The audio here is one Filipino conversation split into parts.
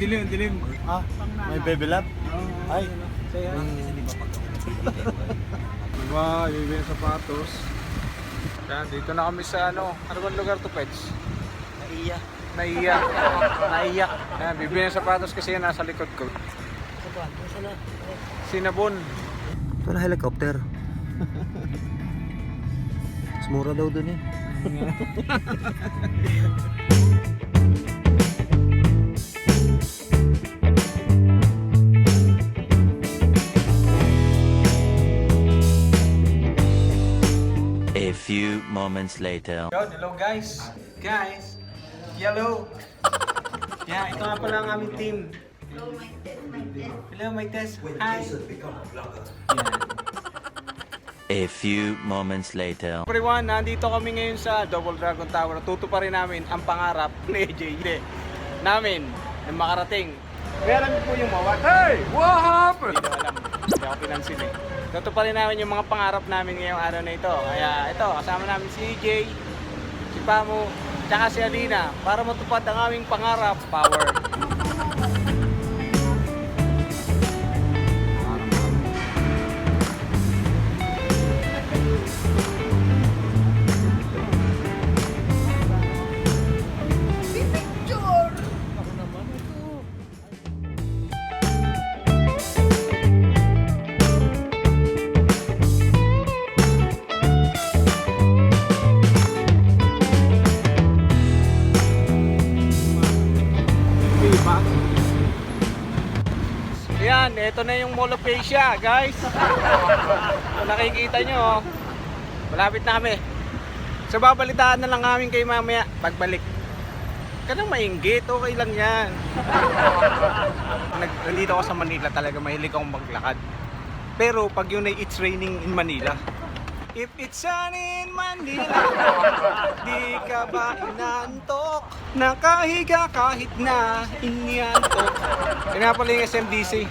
dilim. Ah, may baby lab? Ay. Diba, bibili ng sapatos. Yan, dito na kami sa ano bang lugar to, Pets? Naiyak. Yan, bibili ng sapatos kasi yan nasa likod ko. Sinabon. Ito na helicopter. Mura daw dun eh. A few moments later. Hello guys. Hello. Yeah, ito nga pala ang aming team. Hello, my test. Hi. A few moments later. Everyone, nandito kami ngayon sa Double Dragon Tower. Tutuparin namin ang pangarap ni AJ. Hindi. Namin na makarating. Kaya alam po yung mawat. Hey! What happened? Hindi alam. Hindi ako pinansin eh. Tutuparin namin yung mga pangarap namin ngayong araw na ito. Kaya ito, kasama namin si AJ, si Pamu, tsaka si Alina para matupad ang aming pangarap. Power. Yan, ito na yung Mall of Asia, guys. Kung nakikita nyo, malapit na kami. So babalitaan na lang namin kayo mamaya pagbalik. Kanang mainggit, okay lang yan. Nandito ako sa Manila talaga, mahilig akong maglakad. Pero pag yun ay it's raining in Manila. If it's sunny in Manila, di ka ba inantok? Nakahiga kahit na iniantok. Yan nga pala yung SMDC.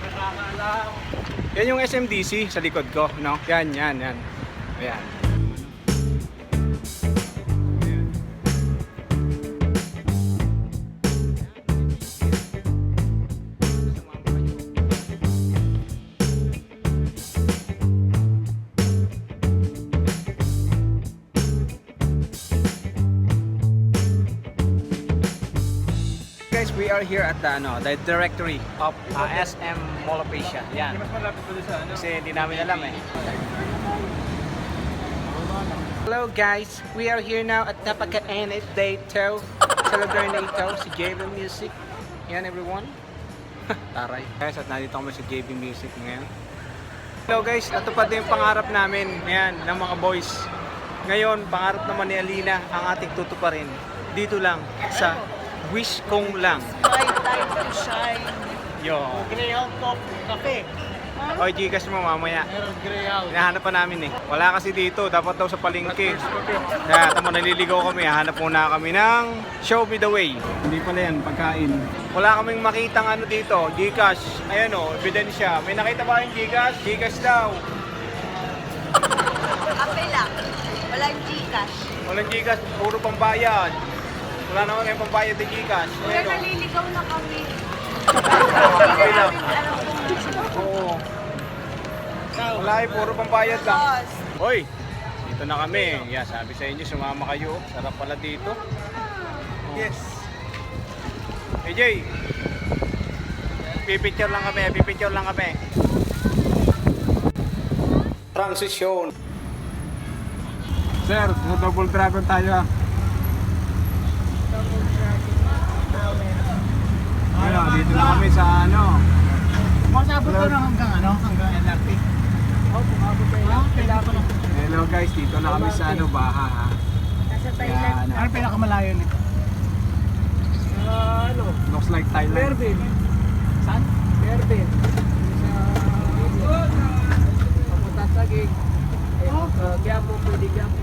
Yan yung SMDC sa likod ko, no? Yan. Ayan. We are here at the directory of SM Mall of Asia. Yan. Kasi hindi namin alam eh. Hello guys, we are here now at Napaka-Enid Day 2. Sa lugar na ito, si JB Music. Yan everyone. Taray. Guys, at nandito kami sa JB Music ngayon. Hello guys, natupad na yung pangarap namin. Yan, ng mga boys. Ngayon, pangarap naman ni Alina ang ating tutuparin. Dito lang sa Wish Kong lang. My time to shine. Yo. Greyhound Top Cafe. Oy, Gcash mo mamaya. Meron Greyhound. Hinahanap pa namin eh. Wala kasi dito. Dapat daw sa palengke. Kaya tamo naliligaw kami. Hanap muna kami ng Show Me The Way. Hindi pala yan, pagkain. Wala kaming makitang ano dito. Gcash. Ayan o, ebidensya. May nakita ba yung Gcash? Gcash daw. Cafe lang. Walang Gcash. Walang Gcash. Puro pambayad. Wala naman kayong pambayad ng Gcash. Kaya naliligaw na kami. Okay lang. Alam kong Oo. Wala eh, puro pambayad lang. Boss. Hoy, dito na kami. Yeah, sabi sa inyo, sumama kayo. Sarap pala dito. Yes. AJ, pipicture lang kami. Transition. Sir, Double Dragon tayo ah. Ayun, dito na kami sa ano. Masabot ko na hanggang LRT. Pumabot pa yun. Hello guys, dito na kami sa ano, Baha ha. Nasa Thailand. Ano pinakamalayo nito? Looks like Thailand. Berlin. Saan? Berlin. Sa papunta sa gig. Quiapo, pwede Quiapo.